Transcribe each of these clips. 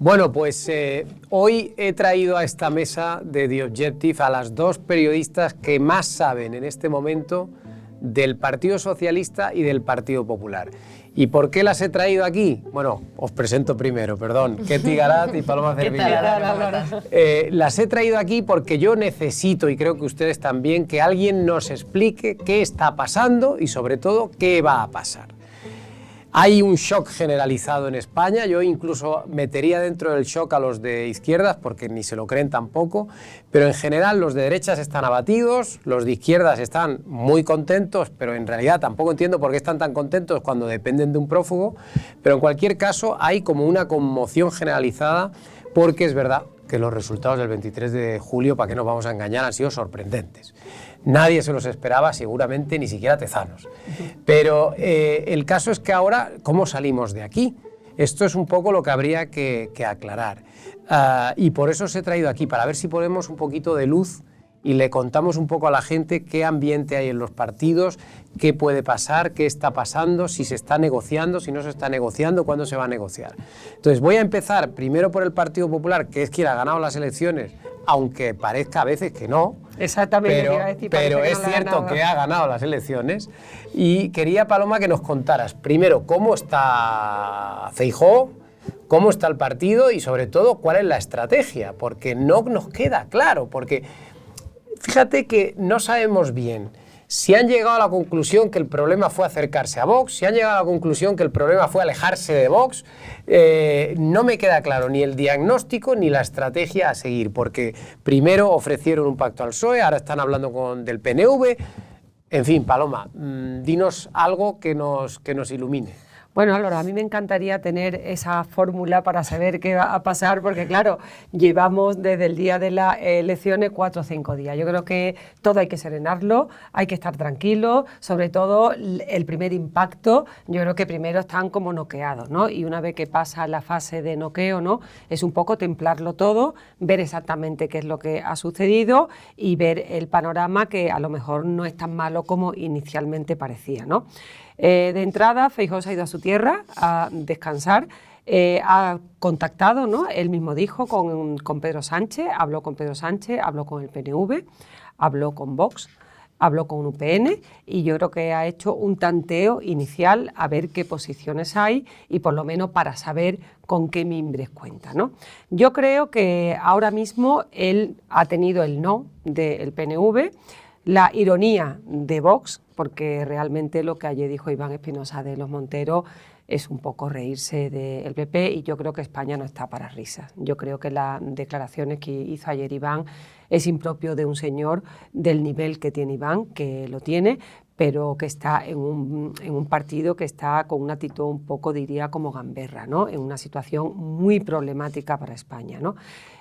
Bueno, pues hoy he traído a esta mesa de The Objective a las dos periodistas que más saben en este momento del Partido Socialista y del Partido Popular. ¿Y por qué las he traído aquí? Bueno, os presento primero, perdón, Ketty Garat y Paloma Cervilla. Las he traído aquí porque yo necesito, y creo que ustedes también, que alguien nos explique qué está pasando y sobre todo qué va a pasar. Hay un shock generalizado en España, yo incluso metería dentro del shock a los de izquierdas porque ni se lo creen tampoco, pero en general los de derechas están abatidos, los de izquierdas están muy contentos, pero en realidad tampoco entiendo por qué están tan contentos cuando dependen de un prófugo, pero en cualquier caso hay como una conmoción generalizada porque es verdad que los resultados del 23 de julio, para qué nos vamos a engañar, han sido sorprendentes. Nadie se los esperaba, seguramente ni siquiera Tezanos. Pero el caso es que ahora, ¿cómo salimos de aquí? Esto es un poco lo que habría que aclarar. Y por eso os he traído aquí, para ver si ponemos un poquito de luz y le contamos un poco a la gente qué ambiente hay en los partidos, qué puede pasar, qué está pasando, si se está negociando, si no se está negociando, cuándo se va a negociar. Entonces voy a empezar primero por el Partido Popular, que es quien ha ganado las elecciones, aunque parezca a veces que no. Exactamente, pero es cierto que ha ganado las elecciones. Y quería, Paloma, que nos contaras primero cómo está Feijóo, cómo está el partido y sobre todo cuál es la estrategia, porque no nos queda claro, porque fíjate que no sabemos bien si han llegado a la conclusión que el problema fue acercarse a Vox, si han llegado a la conclusión que el problema fue alejarse de Vox. No me queda claro ni el diagnóstico ni la estrategia a seguir, porque primero ofrecieron un pacto al PSOE, ahora están hablando del PNV. En fin, Paloma, dinos algo que nos ilumine. Bueno, Álvaro, a mí me encantaría tener esa fórmula para saber qué va a pasar, porque claro, llevamos desde el día de las elecciones 4 o 5 días. Yo creo que todo hay que serenarlo, hay que estar tranquilo, sobre todo el primer impacto, yo creo que primero están como noqueados, ¿no? Y una vez que pasa la fase de noqueo, ¿no? Es un poco templarlo todo, ver exactamente qué es lo que ha sucedido y ver el panorama que a lo mejor no es tan malo como inicialmente parecía, ¿no? De entrada, Feijóo se ha ido a su tierra a descansar, ha contactado, ¿no? Él mismo dijo con Pedro Sánchez, habló con Pedro Sánchez, habló con el PNV, habló con Vox, habló con UPN y yo creo que ha hecho un tanteo inicial a ver qué posiciones hay y por lo menos para saber con qué mimbres cuenta, ¿no? Yo creo que ahora mismo él ha tenido el no del PNV, la ironía de Vox, porque realmente lo que ayer dijo Iván Espinosa de los Monteros es un poco reírse del PP y yo creo que España no está para risas. Yo creo que las declaraciones que hizo ayer Iván es impropio de un señor del nivel que tiene Iván, que lo tiene, pero que está en un partido que está con una actitud un poco, diría, como gamberra, ¿no? En una situación muy problemática para España, ¿no?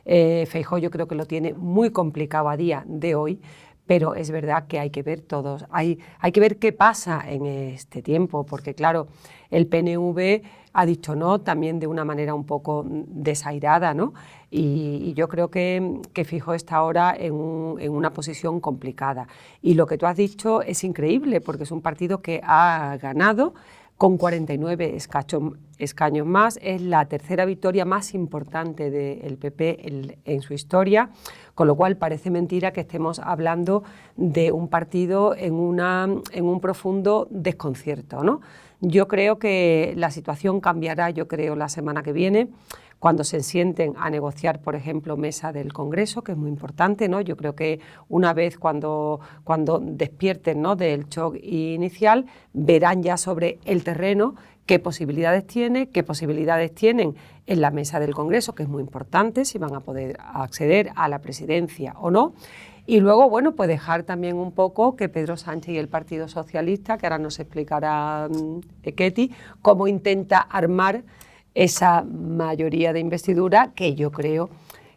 Feijóo yo creo que lo tiene muy complicado a día de hoy, pero es verdad que hay que ver todos, hay que ver qué pasa en este tiempo, porque claro, el PNV ha dicho no también de una manera un poco desairada, ¿no? Y yo creo que Feijóo está ahora en una posición complicada. Y lo que tú has dicho es increíble, porque es un partido que ha ganado con 49 escaños más, es la tercera victoria más importante del PP en su historia, con lo cual parece mentira que estemos hablando de un partido en un profundo desconcierto, ¿no? Yo creo que la situación cambiará, yo creo, la semana que viene, cuando se sienten a negociar, por ejemplo, mesa del Congreso, que es muy importante, ¿no? Yo creo que una vez cuando despierten, ¿no?, del shock inicial, verán ya sobre el terreno qué posibilidades tienen en la mesa del Congreso, que es muy importante, si van a poder acceder a la presidencia o no. Y luego, bueno, pues dejar también un poco que Pedro Sánchez y el Partido Socialista, que ahora nos explicará Ketty, cómo intenta armar esa mayoría de investidura que yo creo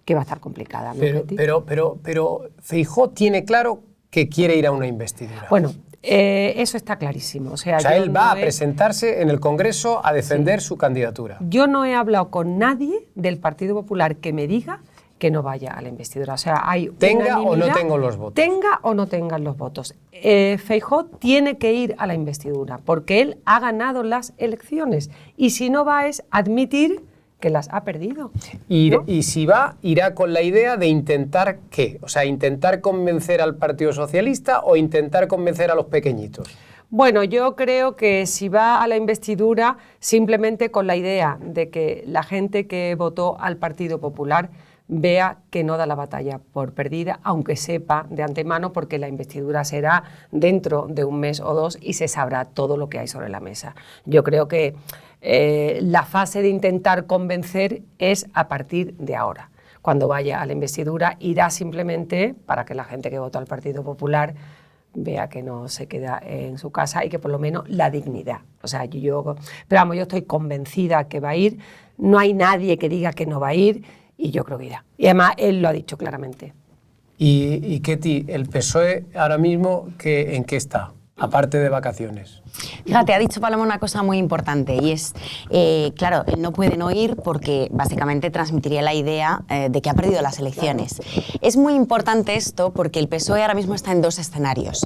que va a estar complicada, ¿no, Ketty? Pero Feijóo tiene claro que quiere ir a una investidura. Bueno, eso está clarísimo. O sea él va a presentarse en el Congreso a defender su candidatura. Yo no he hablado con nadie del Partido Popular que me diga que no vaya a la investidura. O sea, hay tenga o no tenga los votos. Tenga o no tengan los votos. Feijóo tiene que ir a la investidura porque él ha ganado las elecciones y si no va es admitir que las ha perdido. Y si va, irá con la idea de intentar ¿qué? O sea, intentar convencer al Partido Socialista o intentar convencer a los pequeñitos. Bueno, yo creo que si va a la investidura simplemente con la idea de que la gente que votó al Partido Popular vea que no da la batalla por perdida, aunque sepa de antemano, porque la investidura será dentro de un mes o dos y se sabrá todo lo que hay sobre la mesa. Yo creo que la fase de intentar convencer es a partir de ahora. Cuando vaya a la investidura irá simplemente para que la gente que votó al Partido Popular vea que no se queda en su casa y que por lo menos la dignidad. O sea, pero vamos, yo estoy convencida que va a ir, no hay nadie que diga que no va a ir y yo creo que irá. Y además él lo ha dicho claramente. Y Ketty, ¿el PSOE ahora mismo en qué está? Aparte de vacaciones. Fíjate, ha dicho Paloma una cosa muy importante y es, claro, no pueden oír porque básicamente transmitiría la idea de que ha perdido las elecciones. Es muy importante esto porque el PSOE ahora mismo está en dos escenarios.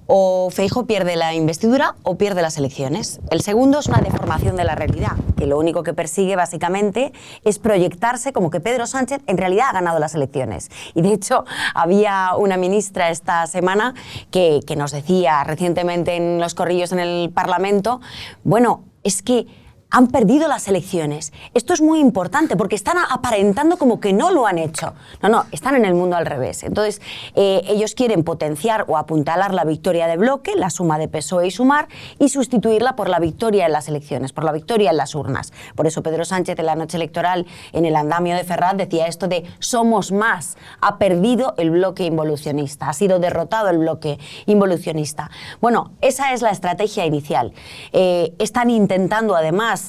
O Feijóo pierde la investidura o pierde las elecciones. El segundo es una deformación de la realidad, que lo único que persigue básicamente es proyectarse como que Pedro Sánchez en realidad ha ganado las elecciones. Y de hecho había una ministra esta semana que nos decía recientemente en los corrillos en el Parlamento, bueno, es que han perdido las elecciones. Esto es muy importante porque están aparentando como que no lo han hecho. No, están en el mundo al revés. Entonces, ellos quieren potenciar o apuntalar la victoria de bloque, la suma de PSOE y Sumar, y sustituirla por la victoria en las elecciones, por la victoria en las urnas. Por eso Pedro Sánchez en la noche electoral, en el andamio de Ferraz, decía esto de somos más. Ha perdido el bloque involucionista, ha sido derrotado el bloque involucionista. Bueno, esa es la estrategia inicial. Están intentando además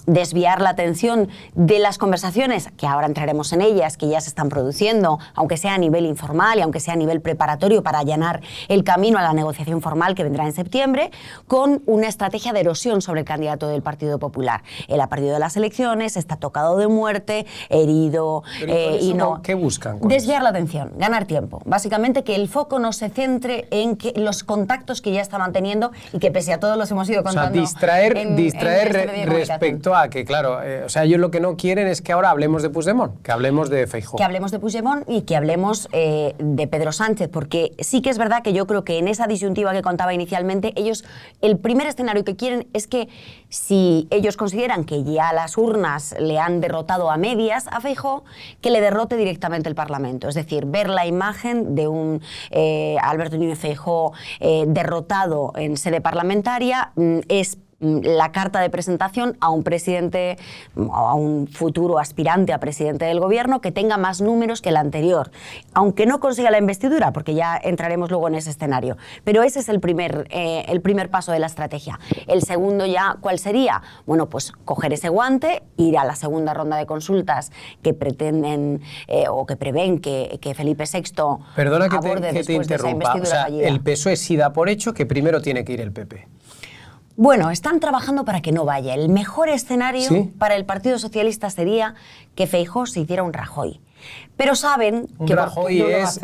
desviar la atención de las conversaciones, que ahora entraremos en ellas, que ya se están produciendo, aunque sea a nivel informal y aunque sea a nivel preparatorio para allanar el camino a la negociación formal que vendrá en septiembre, con una estrategia de erosión sobre el candidato del Partido Popular. Él ha perdido las elecciones, está tocado de muerte, herido y no... ¿Qué buscan? Desviar la atención, ganar tiempo. Básicamente que el foco no se centre en los contactos que ya está manteniendo y que pese a todo los hemos ido contando. O sea, distraer respecto a que, claro, o sea, ellos lo que no quieren es que ahora hablemos de Puigdemont, que hablemos de Feijóo. Que hablemos de Puigdemont y que hablemos de Pedro Sánchez, porque sí que es verdad que yo creo que en esa disyuntiva que contaba inicialmente, ellos, el primer escenario que quieren es que si ellos consideran que ya las urnas le han derrotado a medias a Feijóo, que le derrote directamente el Parlamento. Es decir, ver la imagen de un Alberto Núñez Feijóo derrotado en sede parlamentaria es la carta de presentación a un presidente o a un futuro aspirante a presidente del gobierno que tenga más números que el anterior, aunque no consiga la investidura, porque ya entraremos luego en ese escenario. Pero ese es el primer paso de la estrategia. El segundo ya, ¿cuál sería? Bueno, pues coger ese guante, ir a la segunda ronda de consultas que pretenden o que prevén que Felipe VI Perdona aborde que te interrumpa. O sea, fallida. el PSOE sí da por hecho que primero tiene que ir el PP. Bueno, están trabajando para que no vaya. El mejor escenario ¿Sí? para el Partido Socialista sería que Feijóo se hiciera un Rajoy. Pero saben que Rajoy es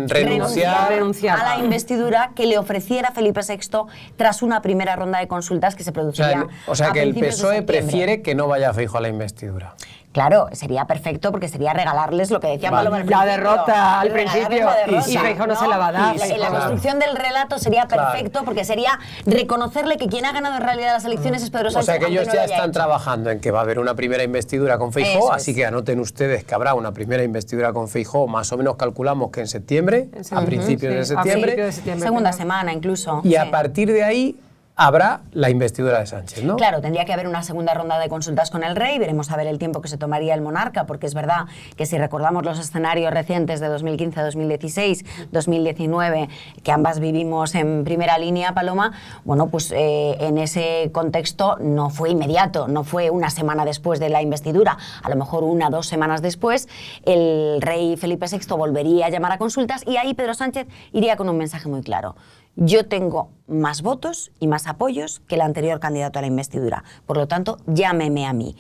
renunciar a la investidura que le ofreciera Felipe VI tras una primera ronda de consultas que se produciría. O sea a que el principios de PSOE septiembre. prefiere que no vaya Feijóo a la investidura. Claro, sería perfecto porque sería regalarles lo que decía Paloma al La principio. derrota al Regalarles principio la derrota, y Feijóo no se la va a dar. La construcción del relato sería perfecto porque sería reconocerle que quien ha ganado en realidad las elecciones es Pedro O Sánchez. sea que aunque ellos no lo ya haya están hecho. trabajando en que va a haber una primera investidura con Feijóo, Eso así es. que anoten ustedes que habrá una primera investidura con Feijóo, más o menos calculamos que en septiembre, a principios de septiembre, Segunda semana incluso. y sí. a partir de ahí habrá la investidura de Sánchez, ¿no? Claro, tendría que haber una segunda ronda de consultas con el rey, veremos a ver el tiempo que se tomaría el monarca, porque es verdad que si recordamos los escenarios recientes de 2015, 2016, 2019, que ambas vivimos en primera línea, Paloma, bueno, pues en ese contexto no fue inmediato, no fue una semana después de la investidura, a lo mejor 1 o 2 semanas después, el rey Felipe VI volvería a llamar a consultas y ahí Pedro Sánchez iría con un mensaje muy claro. Yo tengo más votos y más apoyos que el anterior candidato a la investidura. Por lo tanto, llámeme a mí.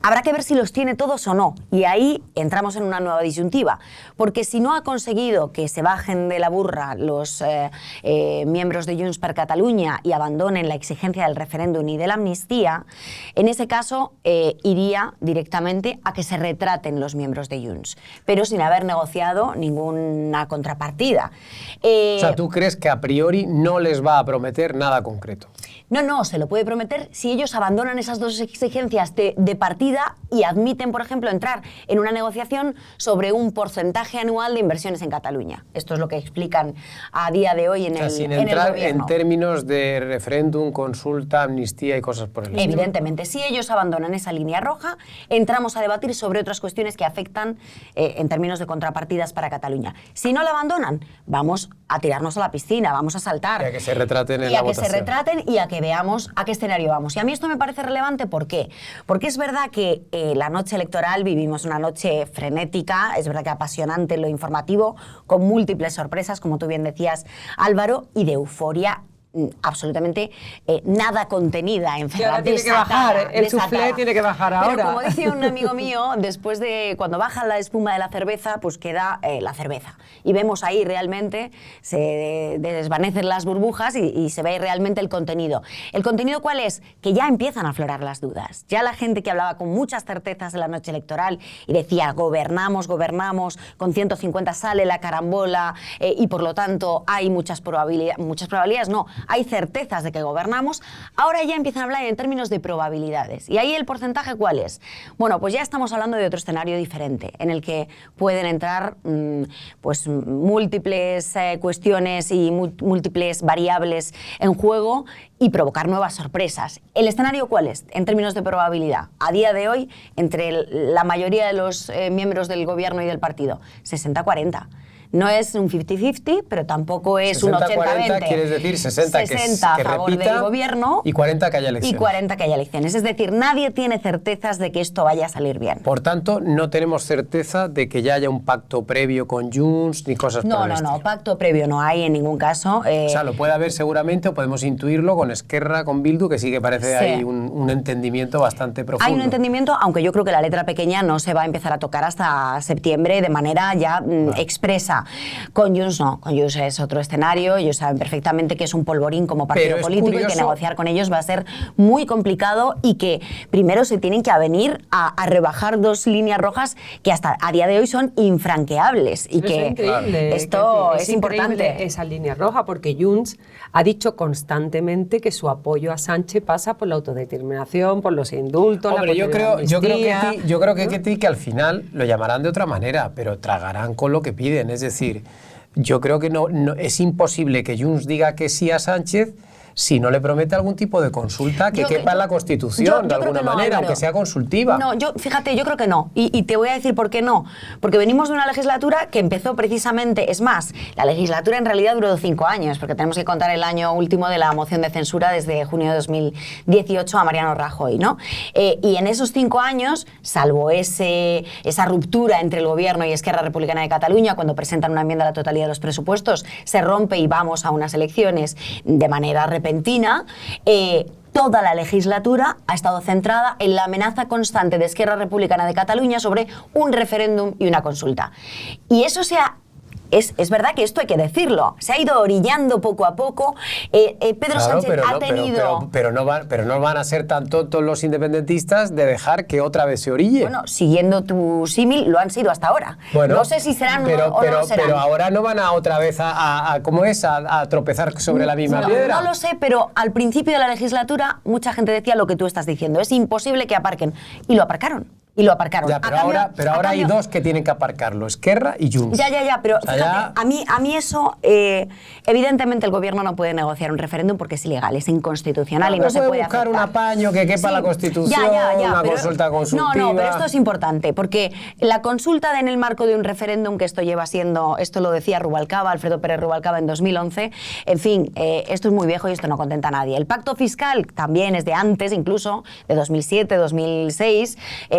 habrá que ver si los tiene todos o no. Y ahí entramos en una nueva disyuntiva. Porque si no ha conseguido que se bajen de la burra los miembros de Junts per Catalunya y abandonen la exigencia del referéndum y de la amnistía, en ese caso iría directamente a que se retraten los miembros de Junts, pero sin haber negociado ninguna contrapartida. O sea, ¿tú crees que a priori no les va a prometer nada concreto? No, se lo puede prometer si ellos abandonan esas dos exigencias de partida y admiten, por ejemplo, entrar en una negociación sobre un porcentaje anual de inversiones en Cataluña. Esto es lo que explican a día de hoy en el sin en entrar el gobierno. En términos de referéndum, consulta, amnistía y cosas por el estilo. Evidentemente, si ellos abandonan esa línea roja, entramos a debatir sobre otras cuestiones que afectan en términos de contrapartidas para Cataluña. Si no la abandonan, vamos a tirarnos a la piscina, vamos a saltar. Y a que se retraten en y la a que votación. se retraten y a que veamos a qué escenario vamos. Y a mí esto me parece relevante, ¿por qué? Porque es verdad que la noche electoral vivimos una noche frenética, es verdad que apasionante en lo informativo, con múltiples sorpresas, como tú bien decías, Álvaro, y de euforia absolutamente nada contenida, enferma, tiene que bajar, el soufflé tiene que bajar ahora. Pero como dice un amigo mío, después de cuando baja la espuma de la cerveza, pues queda la cerveza. Y vemos ahí realmente, se desvanecen las burbujas y se ve realmente el contenido. ¿El contenido cuál es? Que ya empiezan a aflorar las dudas. Ya la gente que hablaba con muchas certezas en la noche electoral y decía, gobernamos, con 150 sale la carambola y por lo tanto hay muchas probabilidades, no, hay certezas de que gobernamos, ahora ya empiezan a hablar en términos de probabilidades. ¿Y ahí el porcentaje cuál es? Bueno, pues ya estamos hablando de otro escenario diferente, en el que pueden entrar pues múltiples cuestiones y múltiples variables en juego y provocar nuevas sorpresas. ¿El escenario cuál es en términos de probabilidad? A día de hoy, entre la mayoría de los miembros del gobierno y del partido, 60-40. No es un 50-50, pero tampoco es un 80-20. Quieres decir 60 a favor repita, del gobierno y 40 que haya elecciones. Y 40 que haya elecciones. Es decir, nadie tiene certezas de que esto vaya a salir bien. Por tanto, no tenemos certeza de que ya haya un pacto previo con Junts ni cosas por el estilo. No, pacto previo no hay en ningún caso. O sea, lo puede haber seguramente, o podemos intuirlo con Esquerra, con Bildu, que sí que parece ahí un entendimiento bastante profundo. Hay un entendimiento, aunque yo creo que la letra pequeña no se va a empezar a tocar hasta septiembre de manera ya expresa. Con Junts no, con Junts es otro escenario, ellos saben perfectamente que es un polvorín como partido político y que negociar con ellos va a ser muy complicado y que primero se tienen que avenir a rebajar dos líneas rojas que hasta a día de hoy son infranqueables y que increíble, esto es importante. Esa línea roja, porque Junts ha dicho constantemente que su apoyo a Sánchez pasa por la autodeterminación, por los indultos, Hombre, yo creo amnistía, que al final lo llamarán de otra manera, pero tragarán con lo que piden, es decir, yo creo que no es imposible que Junts diga que sí a Sánchez si no le promete algún tipo de consulta que quepa en la Constitución de alguna manera, aunque sea consultiva. No, fíjate, yo creo que no. Y te voy a decir por qué no. Porque venimos de una legislatura que empezó precisamente, es más, la legislatura en realidad duró 5 años, porque tenemos que contar el año último de la moción de censura desde junio de 2018 a Mariano Rajoy, ¿no? Y en esos 5 años, salvo esa ruptura entre el gobierno y Esquerra Republicana de Cataluña, cuando presentan una enmienda a la totalidad de los presupuestos, se rompe y vamos a unas elecciones de manera repentina, toda la legislatura ha estado centrada en la amenaza constante de Esquerra Republicana de Cataluña sobre un referéndum y una consulta. Y eso es verdad que esto hay que decirlo. Se ha ido orillando poco a poco. Pedro Sánchez ha tenido... Pero no van a ser tan tontos los independentistas de dejar que otra vez se orille. Bueno, siguiendo tu símil, lo han sido hasta ahora. Bueno, no sé si serán o no lo serán. Pero ahora no van a otra vez a tropezar sobre la misma piedra. No lo sé, pero al principio de la legislatura mucha gente decía lo que tú estás diciendo. Es imposible que aparquen. Y lo aparcaron. Ya, pero ahora hay dos que tienen que aparcarlo, Esquerra y Junts. Ya, pero fíjate, a mí eso, evidentemente el gobierno no puede negociar un referéndum porque es ilegal, es inconstitucional y no se puede buscar aceptar. un apaño que quepa la Constitución, una consulta consultiva. No, pero esto es importante, porque la consulta en el marco de un referéndum, que esto lleva siendo, esto lo decía Rubalcaba, Alfredo Pérez Rubalcaba en 2011, en fin, esto es muy viejo y esto no contenta a nadie. El pacto fiscal también es de antes, incluso, de 2007, 2006,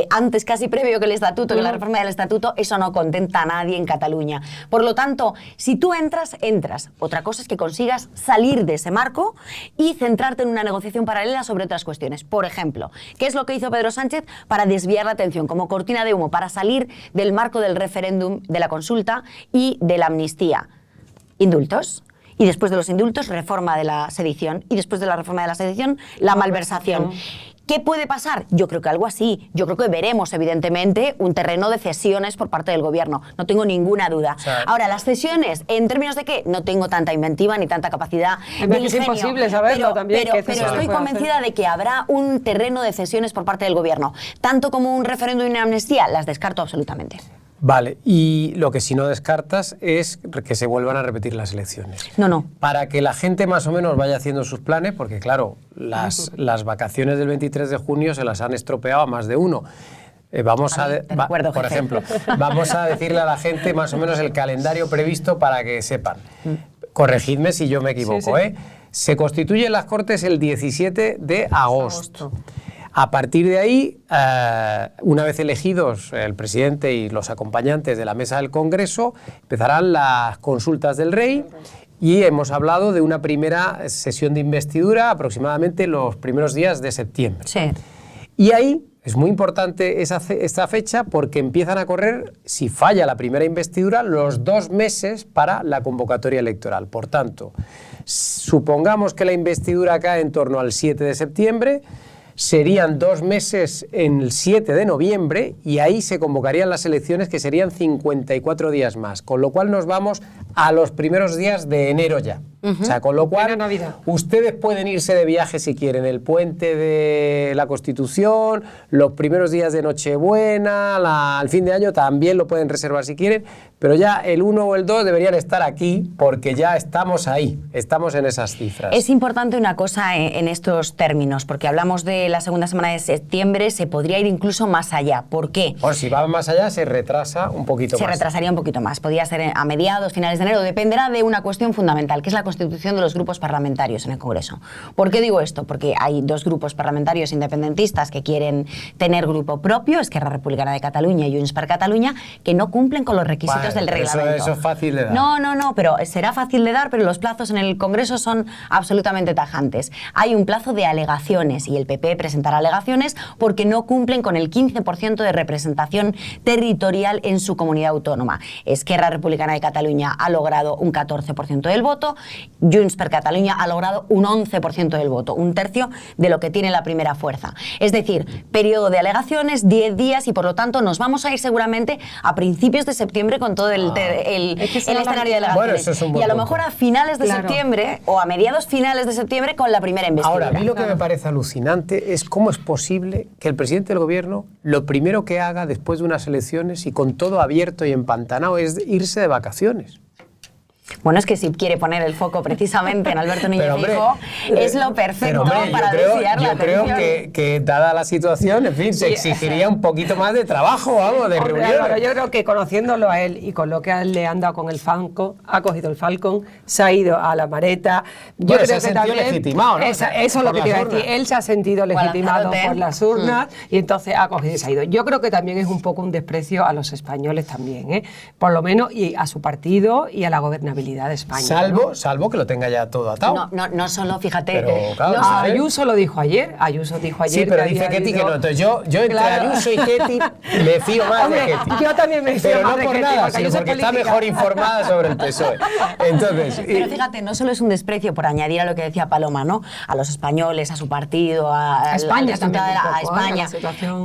antes antes, casi previo que el estatuto, que la reforma del estatuto, eso no contenta a nadie en Cataluña. Por lo tanto, si tú entras, entras. Otra cosa es que consigas salir de ese marco y centrarte en una negociación paralela sobre otras cuestiones. Por ejemplo, ¿qué es lo que hizo Pedro Sánchez para desviar la atención como cortina de humo, para salir del marco del referéndum, de la consulta y de la amnistía? Indultos. Y después de los indultos, reforma de la sedición. Y después de la reforma de la sedición, la malversación. ¿Qué puede pasar? Yo creo que algo así. Yo creo que veremos, evidentemente, un terreno de cesiones por parte del gobierno. No tengo ninguna duda. O sea, ahora, las cesiones, ¿en términos de qué? No tengo tanta inventiva ni tanta capacidad de ingenio. Es imposible saberlo también. Pero estoy convencida de que habrá un terreno de cesiones por parte del gobierno. Tanto como un referéndum y una amnistía, las descarto absolutamente. Vale, y lo que sí no descartas es que se vuelvan a repetir las elecciones. No. Para que la gente más o menos vaya haciendo sus planes, porque claro, las vacaciones del 23 de junio se las han estropeado a más de uno. Por ejemplo, vamos a decirle a la gente más o menos el calendario previsto para que sepan. Corregidme si yo me equivoco, sí. Se constituyen las Cortes el 17 de agosto. A partir de ahí, una vez elegidos el presidente y los acompañantes de la mesa del Congreso, empezarán las consultas del rey y hemos hablado de una primera sesión de investidura aproximadamente los primeros días de septiembre. Sí. Y ahí es muy importante esta fecha porque empiezan a correr, si falla la primera investidura, los 2 meses para la convocatoria electoral. Por tanto, supongamos que la investidura cae en torno al 7 de septiembre, serían 2 meses en el 7 de noviembre y ahí se convocarían las elecciones, que serían 54 días más, con lo cual nos vamos a los primeros días de enero ya. O sea, con lo cual ustedes pueden irse de viaje si quieren, el puente de la Constitución, los primeros días de Nochebuena, al fin de año también lo pueden reservar si quieren, pero ya el 1 o el 2 deberían estar aquí porque ya estamos ahí, estamos en esas cifras. Es importante una cosa en estos términos, porque hablamos de la segunda semana de septiembre, se podría ir incluso más allá. ¿Por qué? Pues si va más allá se retrasa un poquito más. Se retrasaría un poquito más, podría ser a mediados, finales de enero, dependerá de una cuestión fundamental, que es la constitución de los grupos parlamentarios en el Congreso. ¿Por qué digo esto? Porque hay 2 grupos parlamentarios independentistas que quieren tener grupo propio, Esquerra Republicana de Cataluña y Junts per Catalunya, que no cumplen con los requisitos del reglamento. Eso es fácil de dar. No, pero será fácil de dar, pero los plazos en el Congreso son absolutamente tajantes. Hay un plazo de alegaciones y el PP presentará alegaciones porque no cumplen con el 15% de representación territorial en su comunidad autónoma. Esquerra Republicana de Cataluña ha logrado un 14% del voto, Junts per Catalunya ha logrado un 11% del voto, 1/3 de lo que tiene la primera fuerza. Es decir, periodo de alegaciones, 10 días y por lo tanto nos vamos a ir seguramente a principios de septiembre con todo el escenario de alegaciones. Bueno, eso es un buen punto. Mejor a finales de septiembre o a mediados finales de septiembre con la primera investidura. Ahora, a mí lo que me parece alucinante es cómo es posible que el presidente del gobierno lo primero que haga después de unas elecciones y con todo abierto y empantanado es irse de vacaciones. Bueno, es que si quiere poner el foco precisamente en Alberto Núñez Feijóo, es lo perfecto para desviar la atención. Yo creo que dada la situación, en fin, se exigiría un poquito más de trabajo, vamos, de reunión. Pero yo creo que conociéndolo a él y con lo que a él le han dado con el Falcon, ha cogido el Falcon, se ha ido a la Mareta. Yo creo que también legitimado, ¿no? Eso es lo que te iba a decir. Él se ha sentido legitimado por las urnas y entonces ha cogido y se ha ido. Yo creo que también es un poco un desprecio a los españoles también, por lo menos, y a su partido y a la gobernabilidad de España. Salvo que lo tenga ya todo atado. No solo, fíjate. Pero, claro, Ayuso lo dijo ayer. Sí, pero dice Ketty que no. Entonces yo entre Ayuso y Ketty me fío más de Ketty. Yo también me fío más de Ketty. Pero no por nada, sino porque está mejor informada sobre el PSOE. Entonces, pero fíjate, no solo es un desprecio, por añadir a lo que decía Paloma, ¿no? A los españoles, a su partido, a España también, a España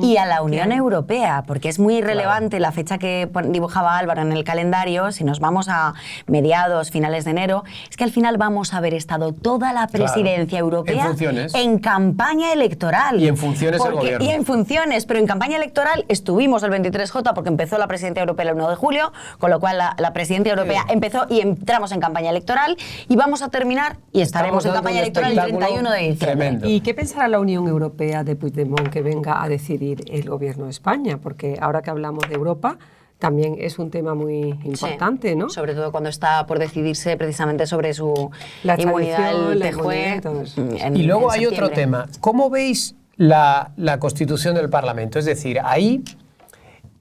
y a la Unión Europea, porque es muy relevante la fecha que dibujaba Álvaro en el calendario. Si nos vamos a mediados, finales de enero, es que al final vamos a haber estado toda la presidencia europea en campaña electoral. Y en funciones del gobierno. Y en funciones, pero en campaña electoral estuvimos el 23J porque empezó la presidencia europea el 1 de julio, con lo cual la presidencia europea empezó y entramos en campaña electoral y vamos a terminar y estaremos en campaña electoral el 31 de diciembre. Tremendo. ¿Y qué pensará la Unión Europea de Puigdemont que venga a decidir el gobierno de España? Porque ahora que hablamos de Europa, también es un tema muy importante, sí, ¿no? Sobre todo cuando está por decidirse precisamente sobre su inmunidad el TJUE. Y luego hay otro tema. ¿Cómo veis la constitución del Parlamento? Es decir, ahí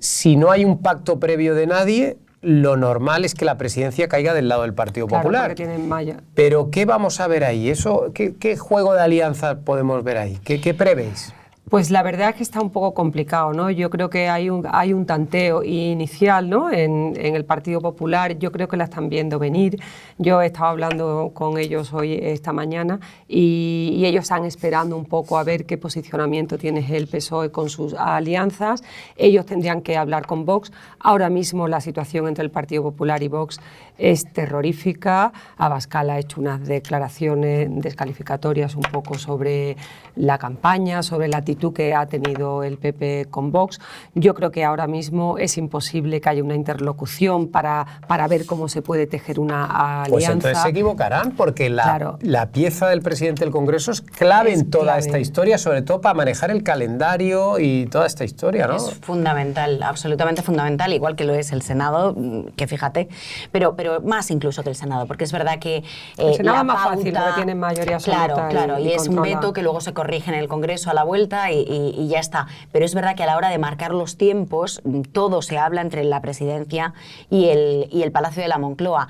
si no hay un pacto previo de nadie, lo normal es que la presidencia caiga del lado del Partido Popular. Porque tienen malla. Pero ¿qué vamos a ver ahí? ¿Qué juego de alianzas podemos ver ahí? ¿Qué prevéis? Pues la verdad es que está un poco complicado, ¿no? Yo creo que hay un tanteo inicial, ¿no? En el Partido Popular. Yo creo que la están viendo venir. Yo he estado hablando con ellos esta mañana y ellos están esperando un poco a ver qué posicionamiento tiene el PSOE con sus alianzas. Ellos tendrían que hablar con Vox. Ahora mismo la situación entre el Partido Popular y Vox es terrorífica. Abascal ha hecho unas declaraciones descalificatorias un poco sobre la campaña, sobre la actitud que ha tenido el PP con Vox. Yo creo que ahora mismo es imposible que haya una interlocución para ver cómo se puede tejer una alianza. Pues entonces se equivocarán, porque la pieza del presidente del Congreso es clave en toda esta historia, sobre todo para manejar el calendario y toda esta historia, ¿no? Es fundamental, absolutamente fundamental, igual que lo es el Senado, que fíjate, pero más incluso que el Senado, porque es verdad que el Senado es más fácil, porque tiene mayoría absoluta. Claro, y es un controla. veto que luego se corrige en el Congreso a la vuelta y ya está. Pero es verdad que a la hora de marcar los tiempos, todo se habla entre la presidencia y el Palacio de la Moncloa.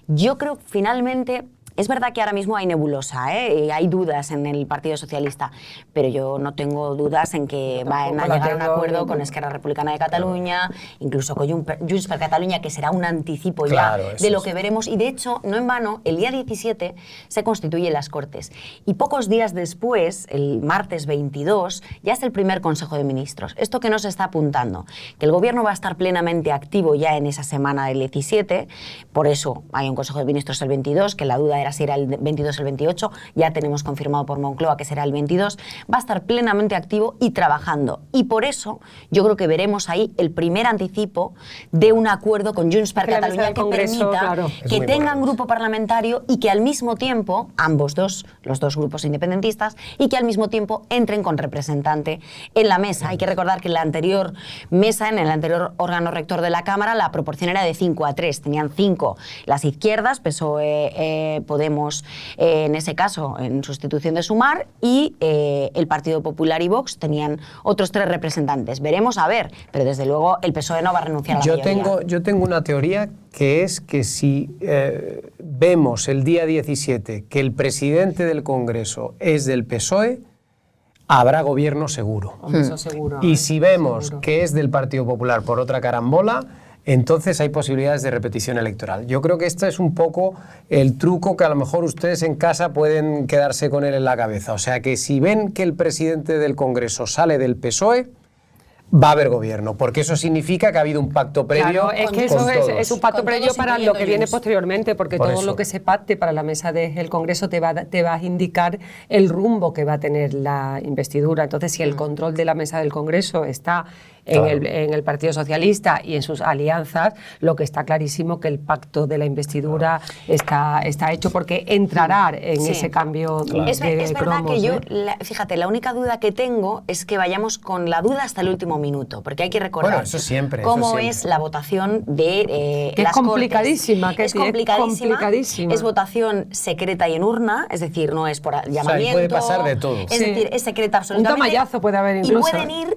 Yo creo, finalmente, es verdad que ahora mismo hay nebulosa, hay dudas en el Partido Socialista, pero yo no tengo dudas en que van a llegar a un acuerdo con Esquerra Republicana de Cataluña, incluso con Junts per Catalunya, que será un anticipo ya de lo que veremos. Y de hecho, no en vano, el día 17 se constituyen las Cortes. Y pocos días después, el martes 22, ya es el primer Consejo de Ministros. ¿Esto que nos está apuntando? Que el Gobierno va a estar plenamente activo ya en esa semana del 17, por eso hay un Consejo de Ministros el 22, que la duda era si era el 22 o el 28, ya tenemos confirmado por Moncloa que será el 22, va a estar plenamente activo y trabajando. Y por eso yo creo que veremos ahí el primer anticipo de un acuerdo con Junts per Catalunya que permita que tengan grupo parlamentario y que al mismo tiempo, los dos grupos independentistas, y que al mismo tiempo entren con representante en la mesa. Hay que recordar que en la anterior mesa, en el anterior órgano rector de la Cámara, la proporción era de 5-3, tenían 5 las izquierdas, PSOE, Podemos, en ese caso, en sustitución de Sumar, y el Partido Popular y Vox tenían otros 3 representantes. Veremos a ver, pero desde luego el PSOE no va a renunciar a la mayoría. Yo tengo una teoría que es que si vemos el día 17 que el presidente del Congreso es del PSOE, habrá gobierno seguro. Eso seguro. Y si vemos que es del Partido Popular por otra carambola, entonces hay posibilidades de repetición electoral. Yo creo que este es un poco el truco que a lo mejor ustedes en casa pueden quedarse con él en la cabeza. O sea que si ven que el presidente del Congreso sale del PSOE, va a haber gobierno, porque eso significa que ha habido un pacto previo. Claro, es que eso es un pacto previo para lo que viene posteriormente, porque todo lo que se pacte para la mesa del Congreso te va a indicar el rumbo que va a tener la investidura. Entonces, si el control de la mesa del Congreso está en el Partido Socialista y en sus alianzas, lo que está clarísimo que el pacto de la investidura está hecho, porque entrará en ese cambio de es verdad cromos, que yo, fíjate, la única duda que tengo es que vayamos con la duda hasta el último minuto, porque hay que recordar cómo es la votación de que las es complicadísima, Cortes. Es complicadísima, es votación secreta y en urna, es decir, no es por llamamiento. O sea, puede pasar de todo. Es decir, es secreta absolutamente. Un tomallazo puede haber incluso.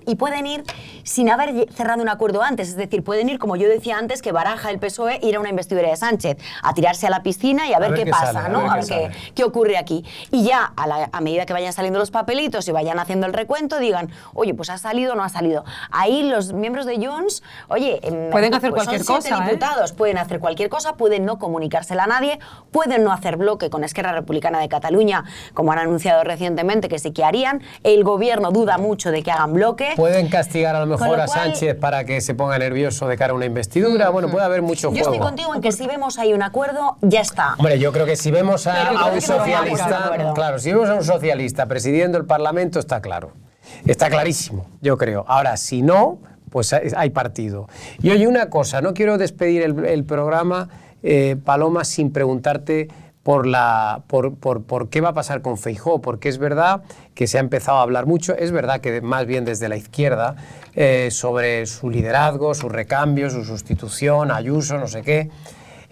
Y pueden ir sin haber cerrado un acuerdo antes, es decir, pueden ir, como yo decía antes, que baraja el PSOE, ir a una investidura de Sánchez, a tirarse a la piscina y a ver qué pasa, sale, ¿no? A ver qué ocurre aquí. Y ya, a medida que vayan saliendo los papelitos y vayan haciendo el recuento, digan, oye, pues ha salido o no ha salido. Ahí los miembros de Junts, oye, pueden hacer pues cualquier son cosa, diputados, pueden hacer cualquier cosa, pueden no comunicársela a nadie, pueden no hacer bloque con Esquerra Republicana de Cataluña, como han anunciado recientemente que sí que harían. El gobierno duda mucho de que hagan bloque. Pueden castigar a lo mejor a Sánchez para que se ponga nervioso de cara a una investidura. Bueno, puede haber mucho juego. Yo estoy contigo en que si vemos ahí un acuerdo, ya está. Hombre, yo creo que si vemos a un socialista, claro, si vemos a un socialista presidiendo el Parlamento, está claro. Está clarísimo, yo creo. Ahora, si no, pues hay partido. Y oye, una cosa, no quiero despedir el programa, Paloma, sin preguntarte por qué va a pasar con Feijóo, porque es verdad que se ha empezado a hablar mucho, es verdad que más bien desde la izquierda, sobre su liderazgo, su recambio, su sustitución, Ayuso, no sé qué.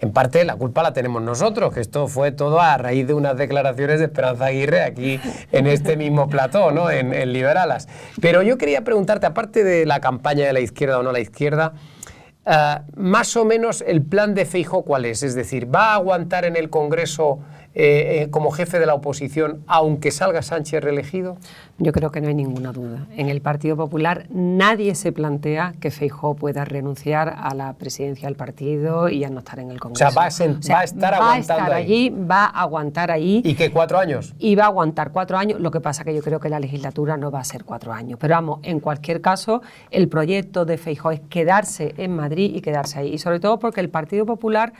en parte la culpa la tenemos nosotros, que esto fue todo a raíz de unas declaraciones de Esperanza Aguirre aquí en este mismo plató, ¿no? en Liberalas. Pero yo quería preguntarte, aparte de la campaña de la izquierda o no la izquierda, más o menos el plan de Feijóo, ¿cuál es? Es decir, ¿va a aguantar en el Congreso como jefe de la oposición aunque salga Sánchez reelegido? Yo creo que no hay ninguna duda. En el Partido Popular nadie se plantea que Feijóo pueda renunciar a la presidencia del partido y a no estar en el Congreso. O sea, va a estar aguantando allí, va a aguantar ahí. ¿Y qué, 4 años? Y va a aguantar 4 años, lo que pasa que yo creo que la legislatura no va a ser 4 años. Pero vamos, en cualquier caso, el proyecto de Feijóo es quedarse en Madrid y quedarse ahí. Y sobre todo porque el Partido Popular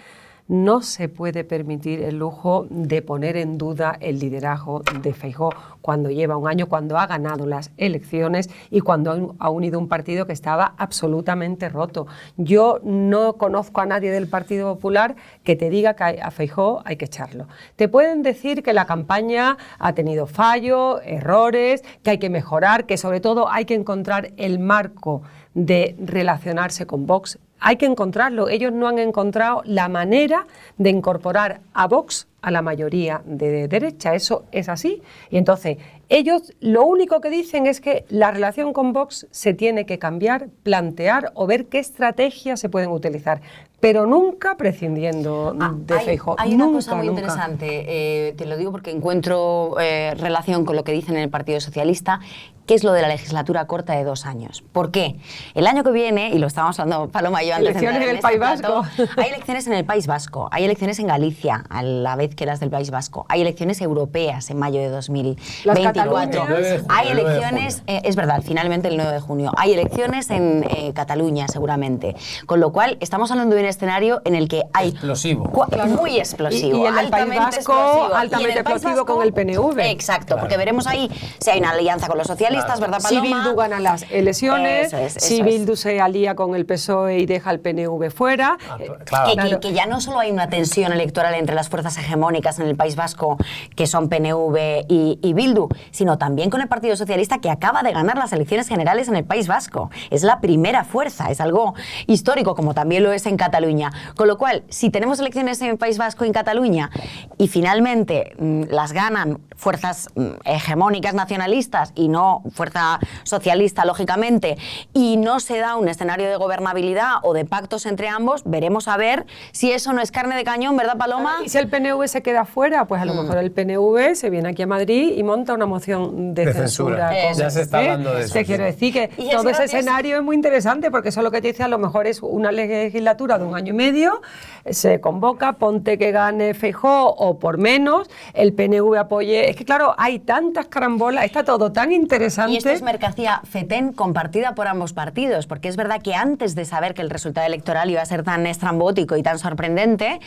no se puede permitir el lujo de poner en duda el liderazgo de Feijóo cuando lleva un año, cuando ha ganado las elecciones y cuando ha unido un partido que estaba absolutamente roto. Yo no conozco a nadie del Partido Popular que te diga que a Feijóo hay que echarlo. Te pueden decir que la campaña ha tenido fallos, errores, que hay que mejorar, que sobre todo hay que encontrar el marco de relacionarse con Vox. Hay que encontrarlo. Ellos no han encontrado la manera de incorporar a Vox a la mayoría de derecha. Eso es así. Y entonces, ellos lo único que dicen es que la relación con Vox se tiene que cambiar, plantear o ver qué estrategias se pueden utilizar, pero nunca prescindiendo de Feijóo. Hay una cosa muy interesante, te lo digo porque encuentro relación con lo que dicen en el Partido Socialista, que es lo de la legislatura corta de 2 años. ¿Por qué? El año que viene, y lo estábamos hablando Paloma y yo antes elecciones en el País Vasco. Hay elecciones en el País Vasco, hay elecciones en Galicia, a la vez que las del País Vasco, hay elecciones europeas en mayo de 2024. Hay elecciones, es verdad, finalmente el 9 de junio. Hay elecciones en Cataluña, seguramente. Con lo cual, estamos hablando de un escenario en el que hay... Explosivo. Muy explosivo. Y en el País Vasco, altamente explosivo con el PNV. Exacto, claro. Porque veremos ahí si hay una alianza con los socialistas, ¿verdad, Paloma? Si Bildu gana las elecciones, si Bildu se alía con el PSOE y deja al PNV fuera. Claro. Que ya no solo hay una tensión electoral entre las fuerzas hegemónicas en el País Vasco, que son PNV y Bildu, sino también con el Partido Socialista, que acaba de ganar las elecciones generales en el País Vasco. Es la primera fuerza, es algo histórico, como también lo es en Cataluña. Con lo cual, si tenemos elecciones en el País Vasco y en Cataluña, y finalmente las ganan fuerzas hegemónicas nacionalistas y no fuerza socialista, lógicamente, y no se da un escenario de gobernabilidad o de pactos entre ambos, veremos a ver si eso no es carne de cañón, ¿verdad, Paloma? Y si el PNV se queda fuera, pues a lo mejor el PNV se viene aquí a Madrid y monta una moción de censura. Ya se está hablando de eso. Te quiero decir que todo ese escenario es muy interesante, porque eso es lo que te dice, a lo mejor es una legislatura de 1 año y medio, se convoca, ponte que gane Feijóo o por menos, el PNV apoye. Es que claro, hay tantas carambolas, está todo tan interesante. Y esto es mercancía FETEN compartida por ambos partidos, porque es verdad que antes de saber que el resultado electoral iba a ser tan estrambótico y tan sorprendente,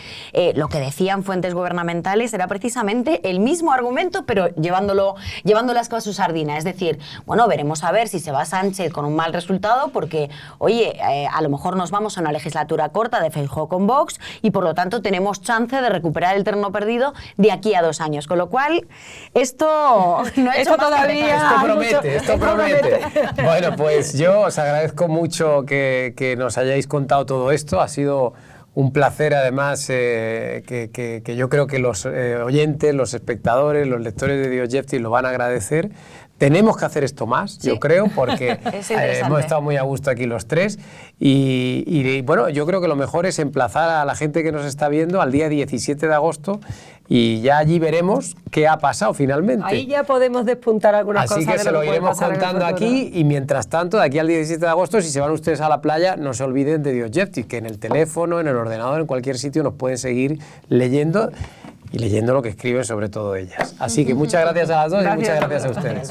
lo que decían fuentes gubernamentales era precisamente el mismo argumento, pero llevándolo las cosas a su sardina. Es decir, bueno, veremos a ver si se va Sánchez con un mal resultado, porque, oye, a lo mejor nos vamos a una legislatura corta de Feijóo con Vox y por lo tanto tenemos chance de recuperar el terreno perdido de aquí a 2 años. Con lo cual, esto no es todavía. Esto promete. Bueno, pues yo os agradezco mucho que nos hayáis contado todo esto. Ha sido un placer, además, que yo creo que los oyentes, los espectadores, los lectores de Dios Yeftis lo van a agradecer. Tenemos que hacer esto más, yo creo, porque hemos estado muy a gusto aquí los tres y bueno, yo creo que lo mejor es emplazar a la gente que nos está viendo al día 17 de agosto y ya allí veremos qué ha pasado finalmente. Ahí ya podemos despuntar algunas cosas. Así que se lo iremos contando aquí y mientras tanto, de aquí al 17 de agosto, si se van ustedes a la playa, no se olviden de Dios Yeftis, que en el teléfono, en el ordenador, en cualquier sitio nos pueden seguir leyendo y leyendo lo que escriben sobre todo ellas. Así que muchas gracias a las dos y muchas gracias a ustedes.